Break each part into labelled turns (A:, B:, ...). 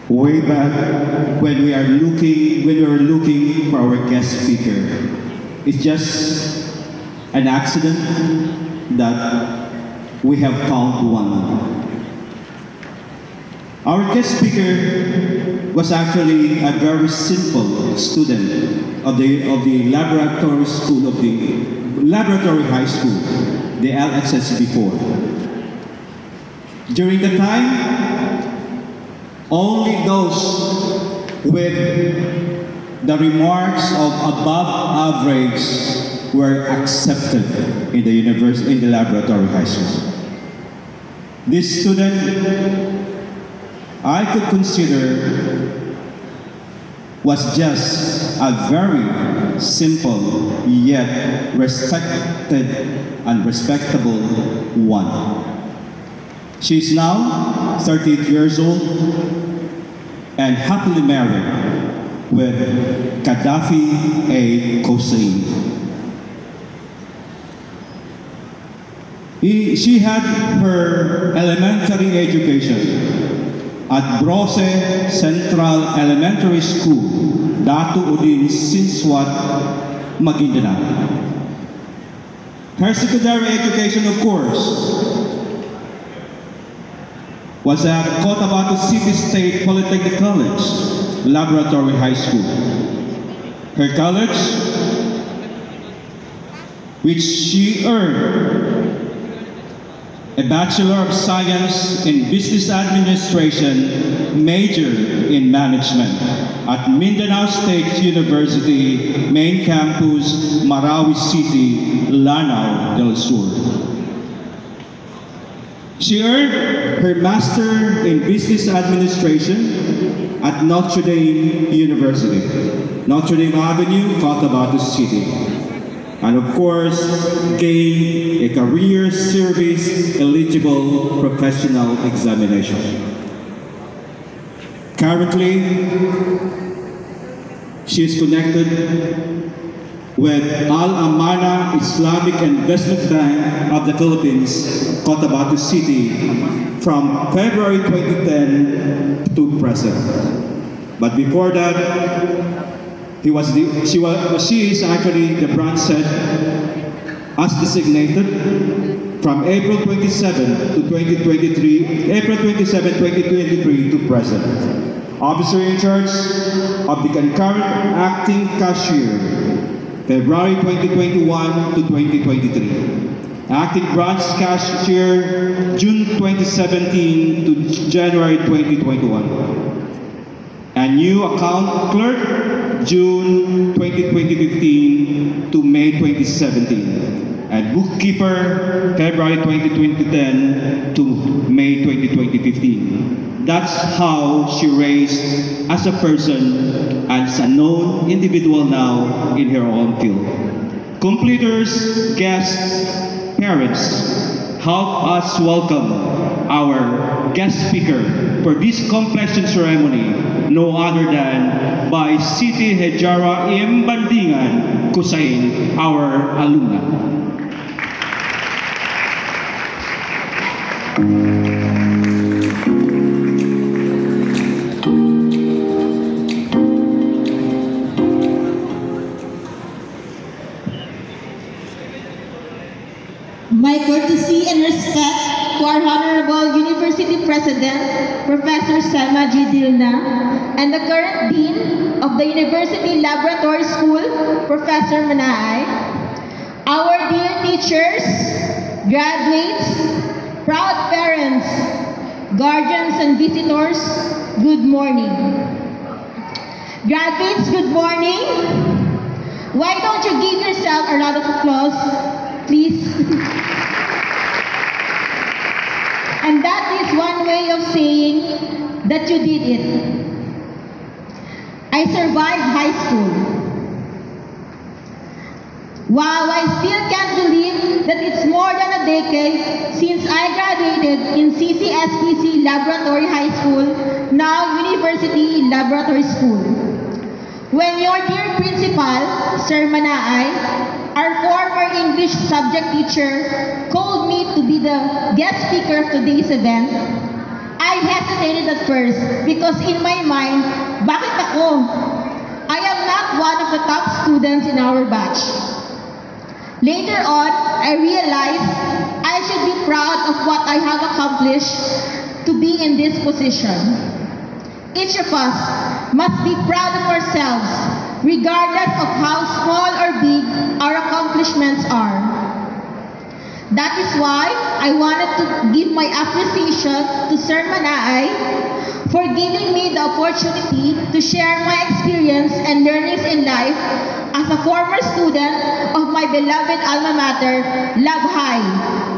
A: way back when we were looking for our guest speaker. It's just an accident that we have found one. Our guest speaker was actually a very simple student of the laboratory school of the laboratory high school, the LXS before. During the time, only those with the remarks of above average were accepted in the laboratory high school. This student, I could consider, was just a very simple yet respected and respectable one. She is now 38 years old and happily married with Gaddafi A. Hussein. She had her elementary education at Brose Central Elementary School, Datu Udin, Sinswat, Maguindanao. Her secondary education, of course, was at Cotabato City State Polytechnic College, Laboratory High School. Her college, which she earned a Bachelor of Science in Business Administration, major in Management at Mindanao State University, main campus, Marawi City, Lanao del Sur. She earned her Master in Business Administration at Notre Dame University, Notre Dame Avenue, Cotabato City. And of course, gained a career service eligible professional examination. Currently, she is connected with Al Amana Islamic Investment Bank of the Philippines, Cotabato City, from February 2010 to present. But before that, she is actually the branch head as designated from April 27 to 2023, April 27, 2023 to present. Officer in charge of the concurrent acting cashier, February 2021 to 2023. Acting branch cashier, June 2017 to January 2021. And new account clerk, June 2015 to May 2017. And bookkeeper, February 2010 to May 2015. That's how she raised as a person, as a known individual now in her own field. Completers, guests, parents, help us welcome our guest speaker for this completion ceremony, no other than by Siti Hejara Imbandingan Kusain, our alumna.
B: My courtesy and respect to our Honorable University President, Professor Selma G. Dilna, and the current Dean of the University Laboratory School, Professor Manaay, our dear teachers, graduates, proud parents, guardians and visitors, good morning. Graduates, good morning. Why don't you give yourself a round of applause, please? And that is one way of saying that you did it. I survived high school. Wow, I still can't believe that it's more than a decade since I graduated in CCSPC Laboratory High School, now University Laboratory School. When your dear principal, Sir Manaay, our former English subject teacher, called me to be the guest speaker of today's event, I I hesitated at first because in my mind, bakit ako? I am not one of the top students in our batch. Later on, I realized I should be proud of what I have accomplished to be in this position. Each of us must be proud of ourselves, regardless of how small or big our accomplishments are. That is why I wanted to give my appreciation to Sir Manaay for giving me the opportunity to share my experience and learnings in life as a former student of my beloved alma mater, Labhai,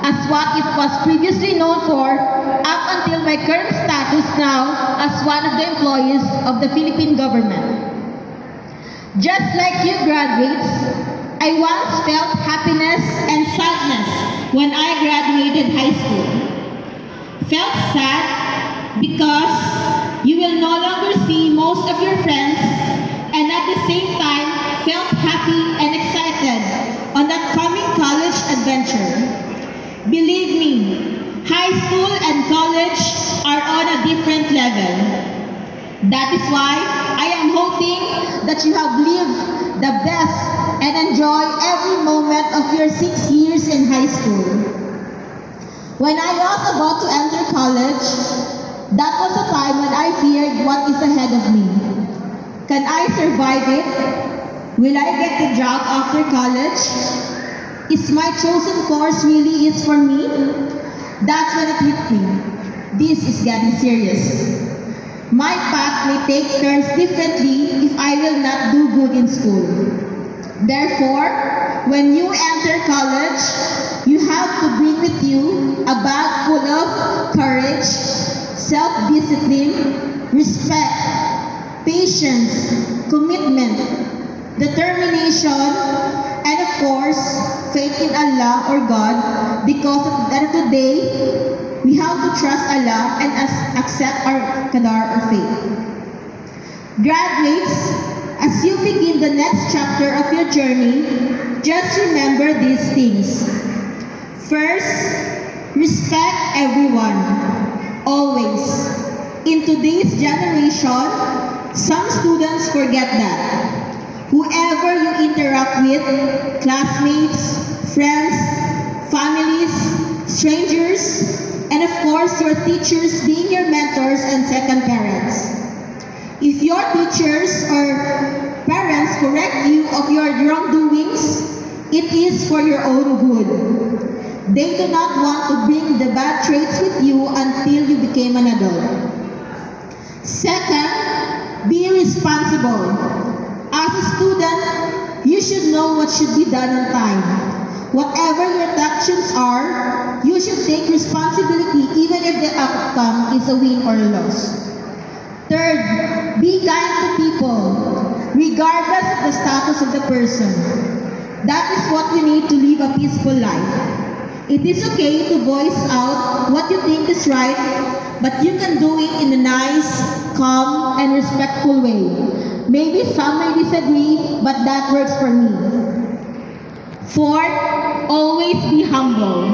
B: as what it was previously known for up until my current status now as one of the employees of the Philippine government. Just like you graduates, I once felt happiness and sadness when I graduated high school. Felt sad because you will no longer see most of your friends, and at the same time felt happy and excited on that coming college adventure. Believe me, high school and college are on a different level. That is why I am hoping that you have lived the best and enjoy every moment of your 6 years in high school. When I was about to enter college, that was a time when I feared what is ahead of me. Can I survive it? Will I get the job after college? Is my chosen course really is for me? That's when it hit me. This is getting serious. My path may take turns differently if I will not do good in school. Therefore, when you enter college, you have to bring with you a bag full of courage, self-discipline, respect, patience, commitment, determination, and of course, faith in Allah or God, because at the end of the day, we have to trust Allah and accept our qadar or fate. Graduates, as you begin the next chapter of your journey, just remember these things. First, respect everyone, always. In today's generation, some students forget that. Whoever you interact with, classmates, friends, families, strangers, and of course, your teachers being your mentors and second parents. If your teachers or parents correct you of your wrongdoings, it is for your own good. They do not want to bring the bad traits with you until you became an adult. Second, be responsible. As a student, you should know what should be done on time. Whatever your actions are, you should take responsibility even if the outcome is a win or a loss. Third, be kind to people, regardless of the status of the person. That is what we need to live a peaceful life. It is okay to voice out what you think is right, but you can do it in a nice, calm, and respectful way. Maybe some may disagree, but that works for me. Fourth, always be humble.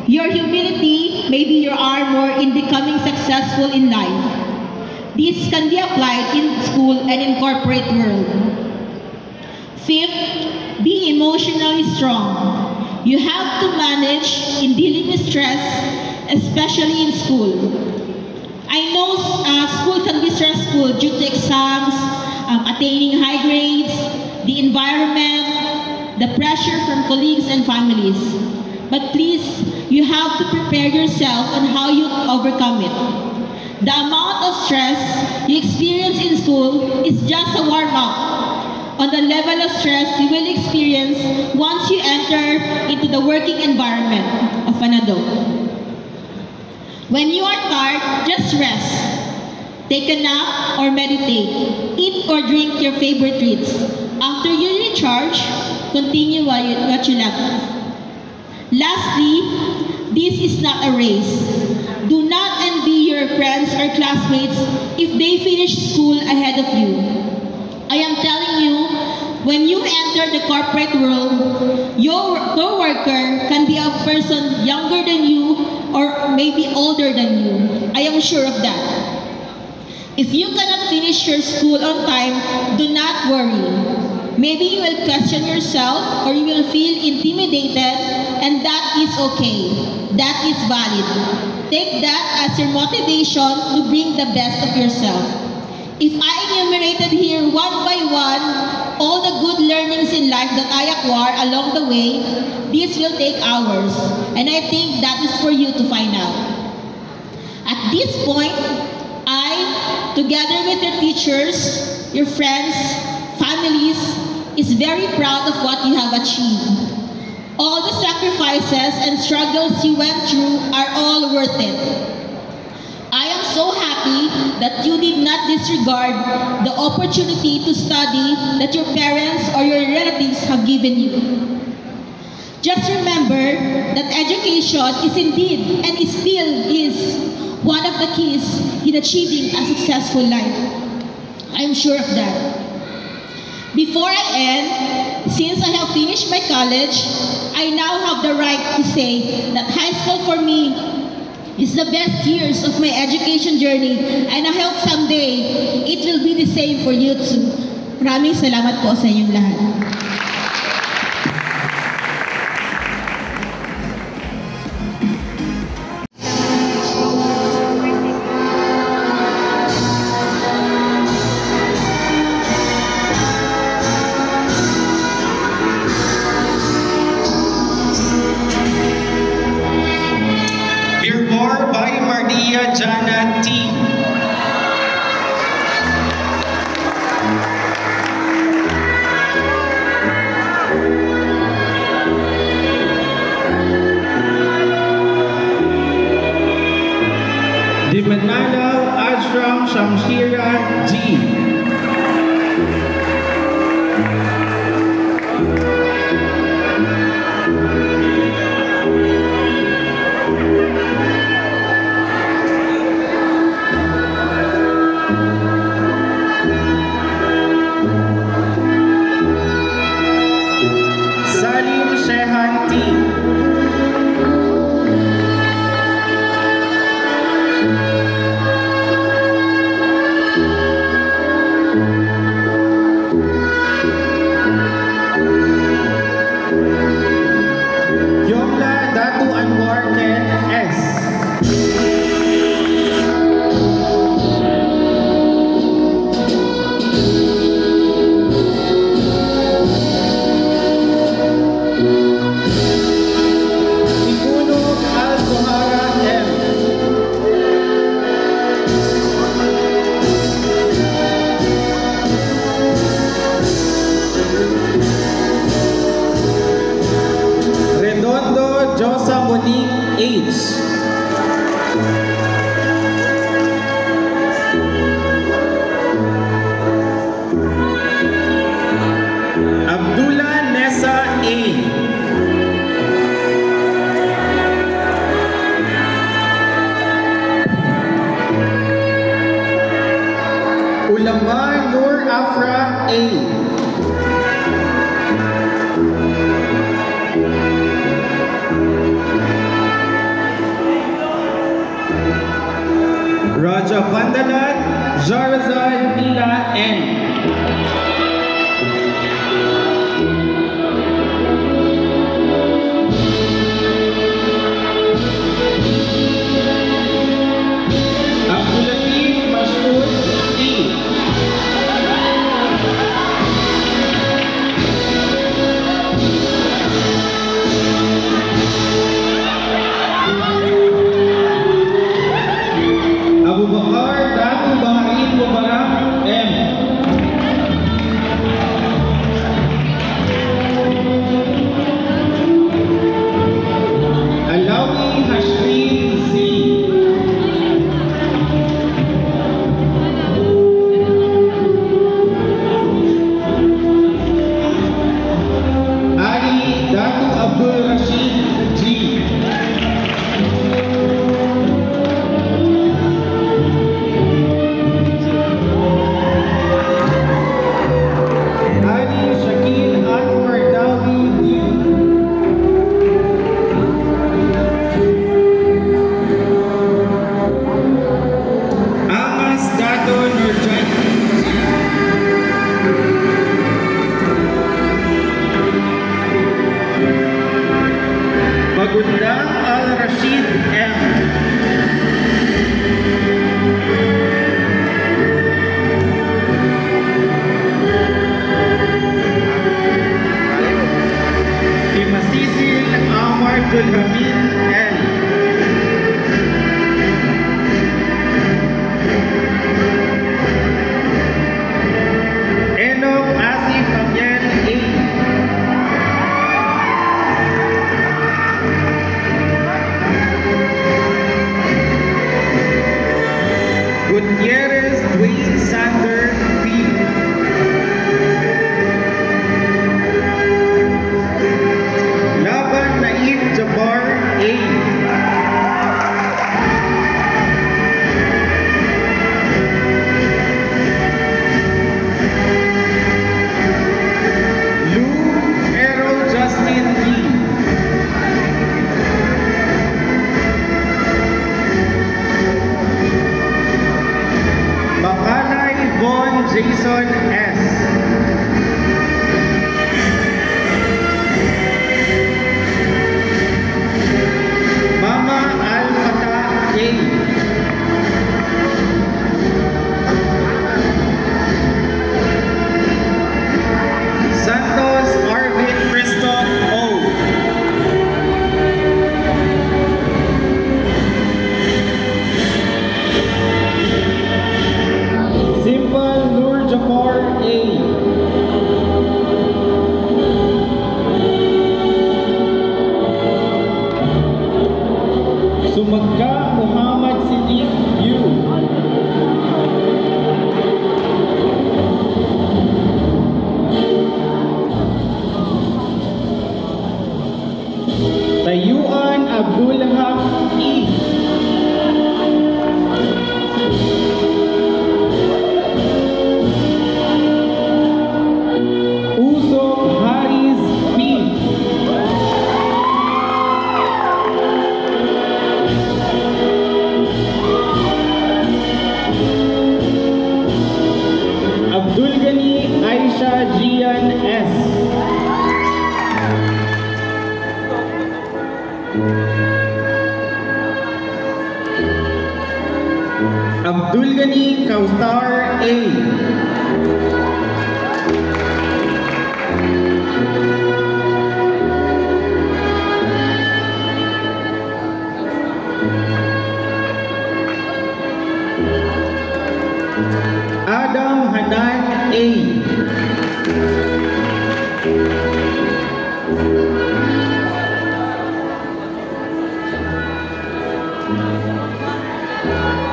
B: Your humility may be your armor in becoming successful in life. This can be applied in school and in corporate world. Fifth, be emotionally strong. You have to manage in dealing with stress, especially in school. I know school can be stressful due to exams, attaining high grades, the environment, the pressure from colleagues and families. But please, you have to prepare yourself on how you overcome it. The amount of stress you experience in school is just a warm-up on the level of stress you will experience once you enter into the working environment of an adult. When you are tired, just rest. Take a nap or meditate. Eat or drink your favorite treats. After you recharge, continue what you left off. Lastly, this is not a race. Do not envy your friends or classmates if they finish school ahead of you. I am telling you, when you enter the corporate world, your co-worker can be a person younger than you or maybe older than you. I am sure of that. If you cannot finish your school on time, do not worry. Maybe you will question yourself or you will feel intimidated, and that is okay. That is valid. Take that as your motivation to bring the best of yourself. If I enumerated here one by one all the good learnings in life that I acquire along the way, this will take hours, and I think that is for you to find out. At this point, I, together with your teachers, your friends, families, is very proud of what you have achieved. All the sacrifices and struggles you went through are all worth it. I am so happy that you did not disregard the opportunity to study that your parents or your relatives have given you. Just remember that education is indeed and still is one of the keys in achieving a successful life. I am sure of that. Before I end, since I have finished my college, I now have the right to say that high school for me is the best years of my education journey, and I hope someday it will be the same for you too. Maraming salamat po sa inyong lahat.
C: Raja Pandalat, Jarazad Mila N. Abdulatif Mashur E. Abu Bakar Datu Baharin Mubarak M. Alawi Hashrin Z. Ali Datu Abdul Rashid G. Gutierrez Dwayne Sander B. Laban Naif Jabbar A. Jason S. Mama Al-Fatah A. Santos Arvin Christoph O. Simple Nur Jafar A. Sumagka Muhammad Siddiq U. Tayuan Abdul Haq E. Abdul Ghani Aisha Gian S. Abdul Ghani Kauthar A. Adam Hanan A.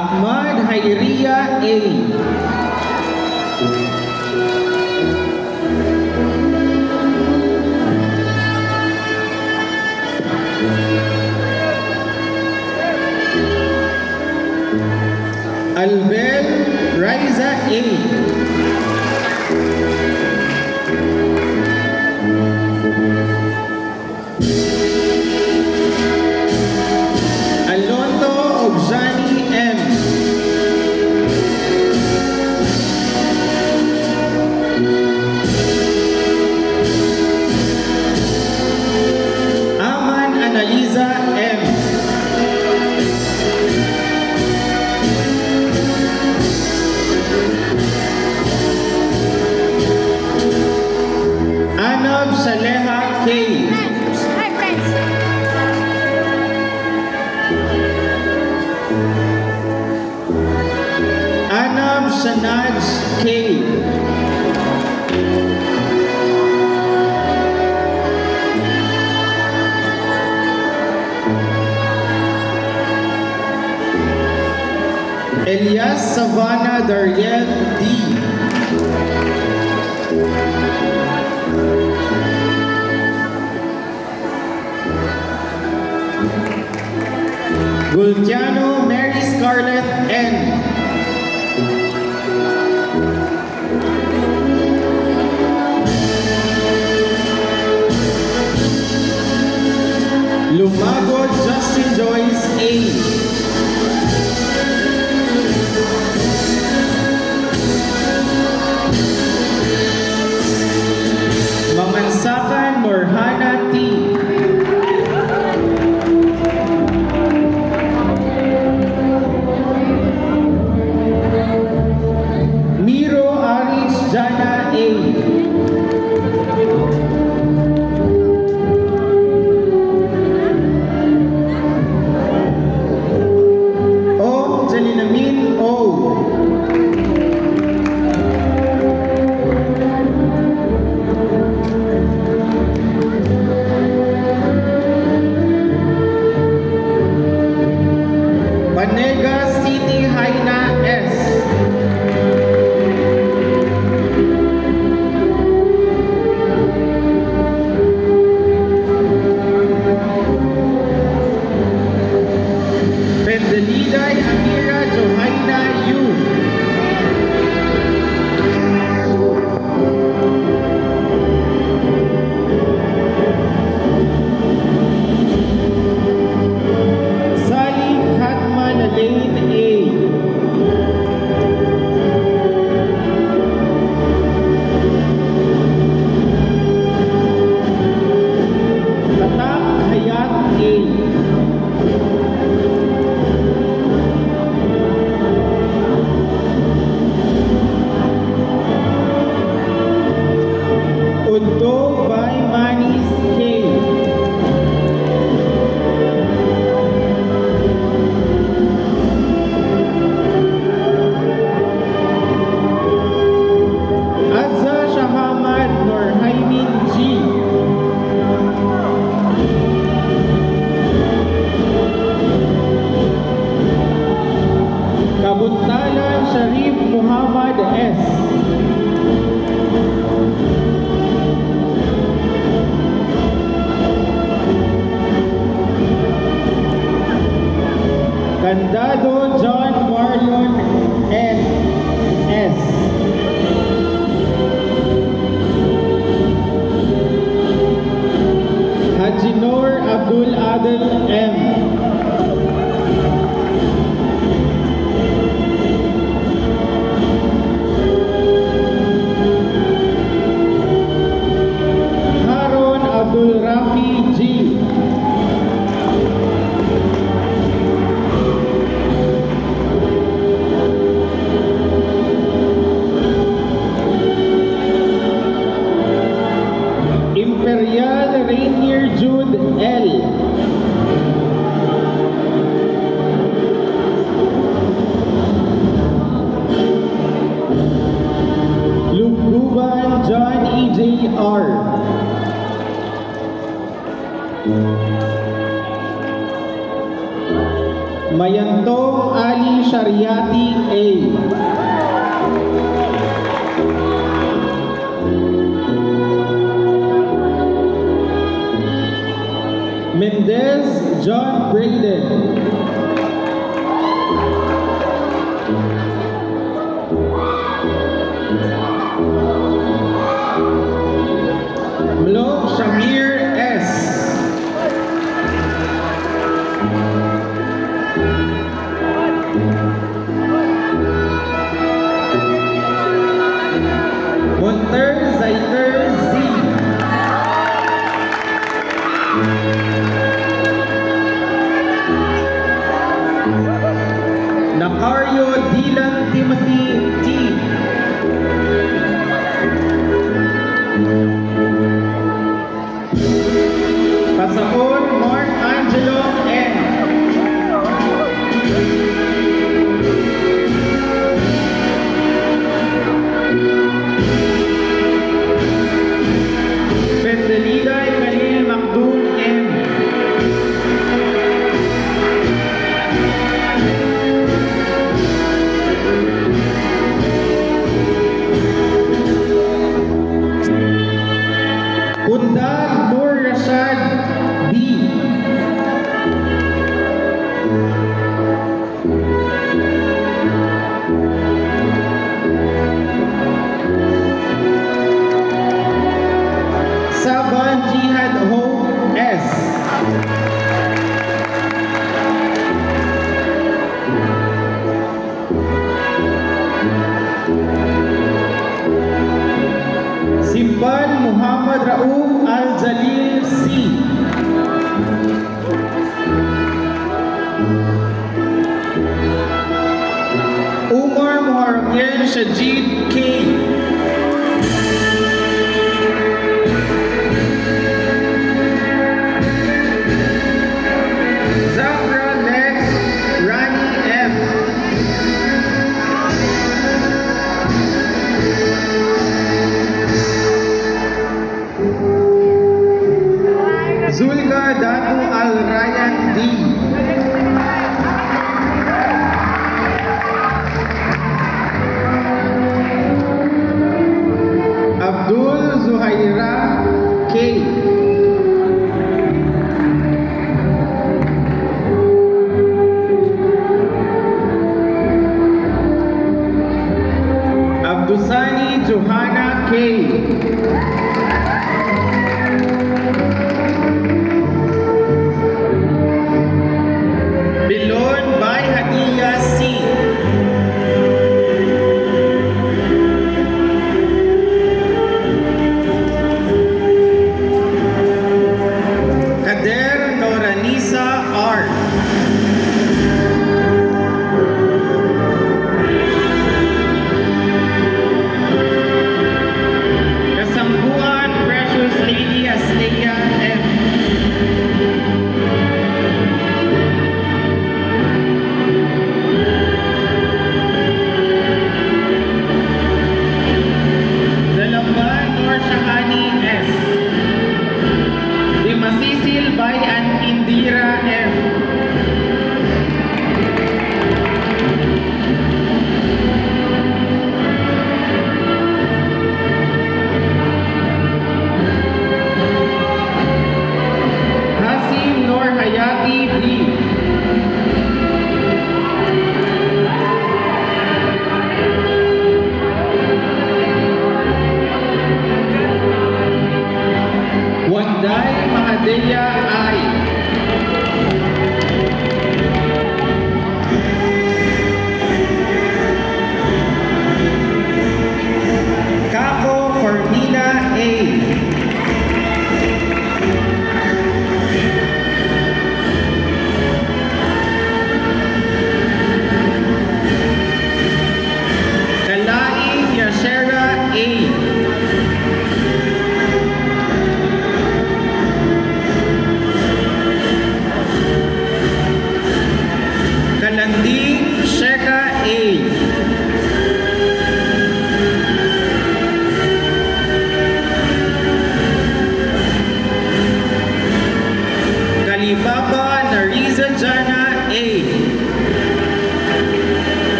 C: Ahmad Hayriya A. Albel Raiza A. Alonto Obzani M. Aman Analiza M. Anab Saleha K.
D: Hi friends.
C: Anab Shanaj K. Elias Savannah Dariel D. Gulciano Mary Scarlett N. Lumago Justin Joyce A. Mamansakan Norhana T. Miro Aris Jana A. O. Jalinamin O. Banega City Haina S. Kabuntalan Sharif Muhammad S. Candado John Marion N. S. Hajinor Abdul Adel M. Haron Abdul Rafi G. Imperial Rainier Jude L. Lugruban John E.J. R. Mayantong Ali Shariati A. Mendez John Braden. Mlo Shamir S. Munter Zaiter Z. Nakario Dylan Timothy T. Pasaon Mark Angelo N. Pendeligay Khalil Makdum N. Undar Nur Rashad B. Saban Jihad Hope S. Simban Muhammad Rauf Al-Jalil C. Umar Muharrem Shajid K. Zafra Lex Rani F. Zulka Datu Al-Rayan D. Abdul Zuhaira K. Abdusani Johanna K. Bilon by Hadiya C. Kader Noranisa R. Kasangbuan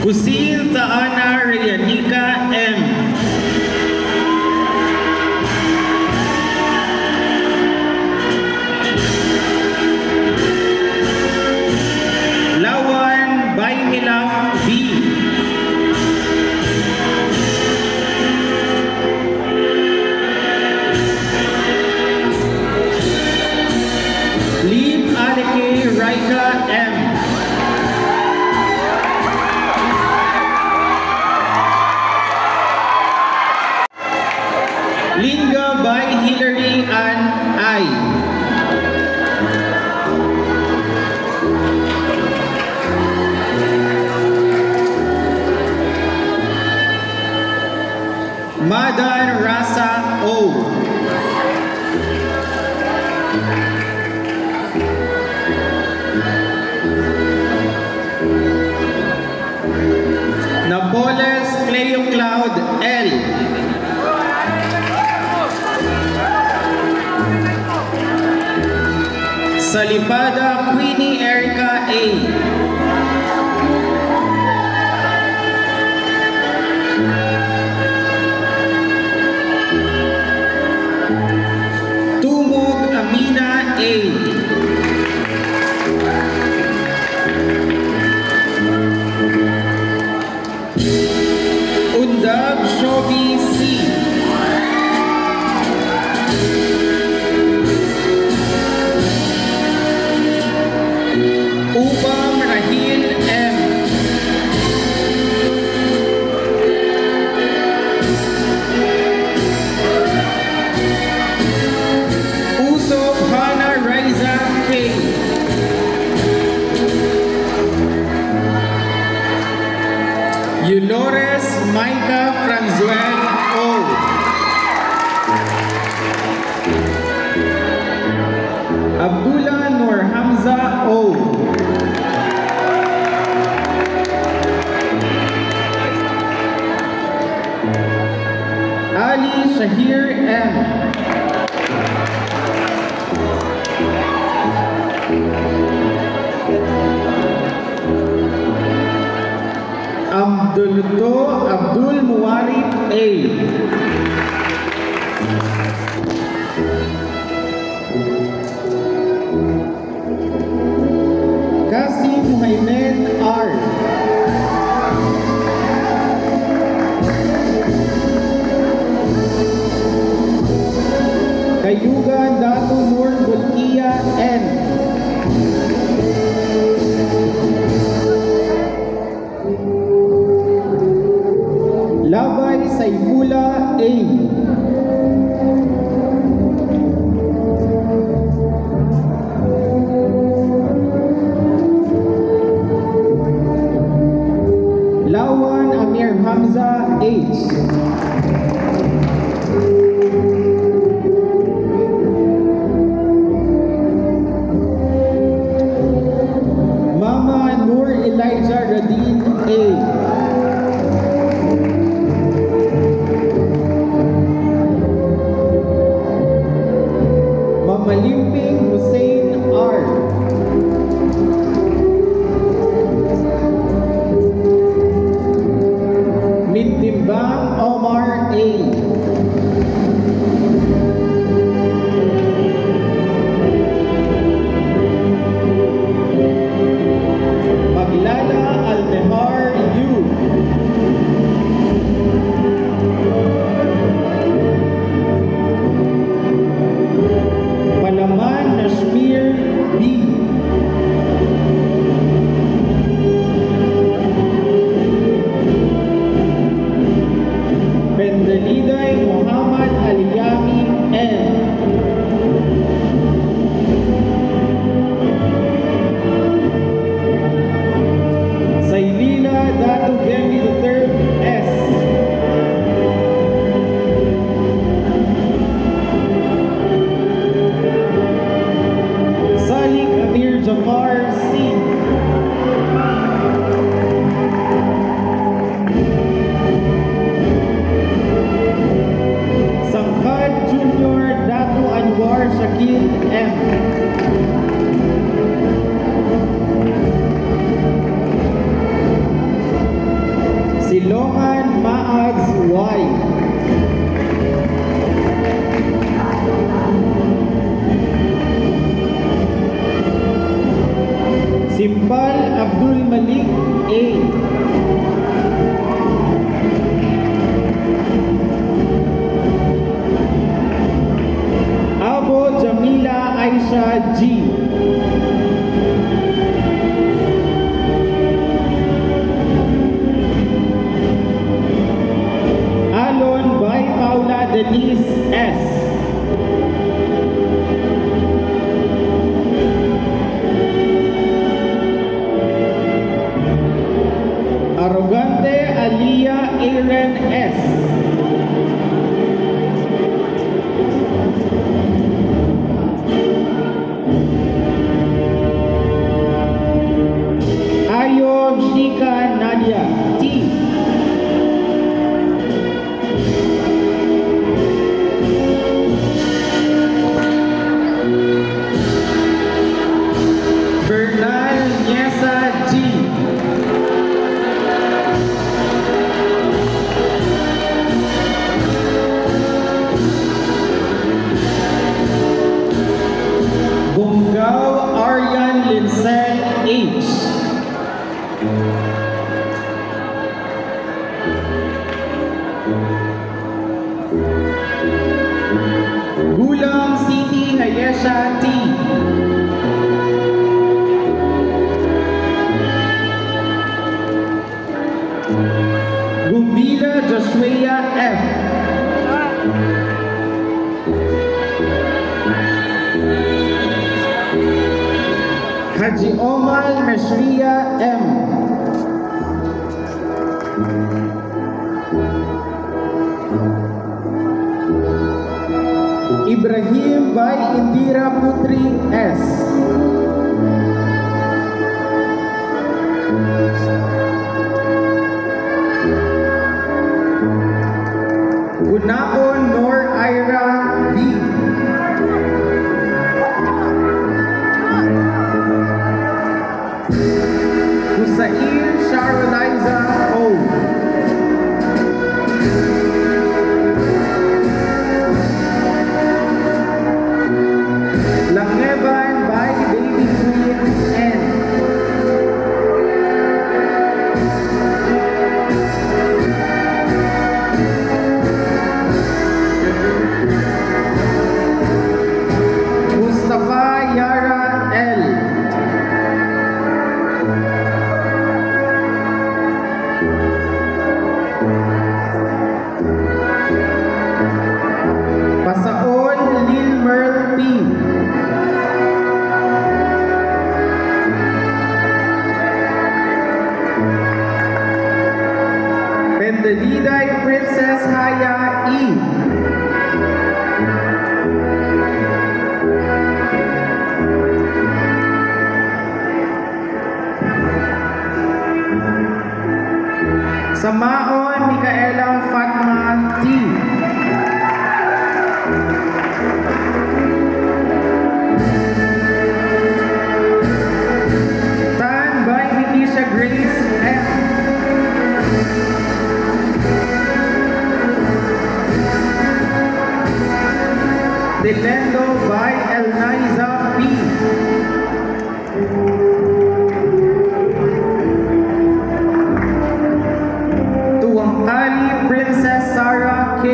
C: Husin Taana Rianica M. Lawan Baynilaf B. Lim Aleke Raika M. Linga by Hillary Ann I. Madan Rasa O. Napoles Cleo Cloud L. Salipada Queenie Erica A. Tumog Amina A. Undag Shobi C. Upam Rahil M. Usop Hana Raiza K. Eulores Maika Franzuel O. Abdullah Nur Hamza O. Ali Shahir M. Abdul Muwarib A. Kasim Muhammad R. Kayugan Datu Nur Bulkiya N. Labay Saifula A. Lawan Amir Hamza H. Mama Nur Elijah Radin A. Malimping Hussein R. Mintimbang Omar A. Maglala Almehar U. Arrogante Alia Aaron S. Ayo Shika Nadia T. Bernal Niesa G. Bungaw Aryan Linsel H. Gulang City Hayesha T. Gumbila Joshua F. Haji Omar Meshria M. Ibrahim by Indira Putri S. Unaon Nor Ira B. Husain Sharaliza O. Langeban by Baby Queen N. Mustafa Yara L. Pasaon Lil Merl P. Pendeliday Princess Haya E. Samaon Micaela Fatma T. Tan by Vitisha Grace F. Delendo by Elniza P. Tuwangkali Princess Sarah K.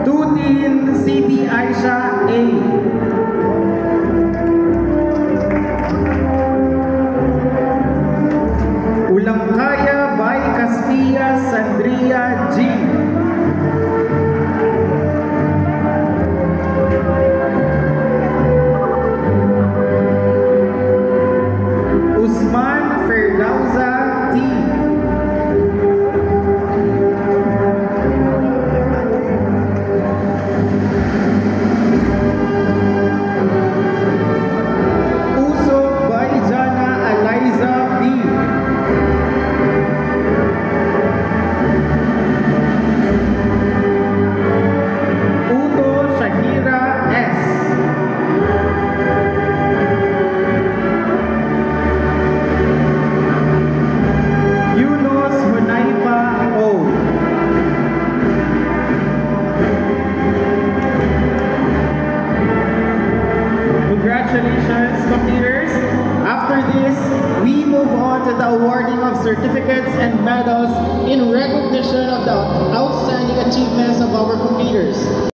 C: Tutin Siti Aisha A. Ulangkaya by Caspia Sandria G. Usman Ferdauza T. Uso by Jana Eliza B. Uto Shakira S. Yunus Hunaifa O. Congratulations, computers. After this, we move on to the awarding of certificates and medals in recognition of the outstanding achievements of our computers.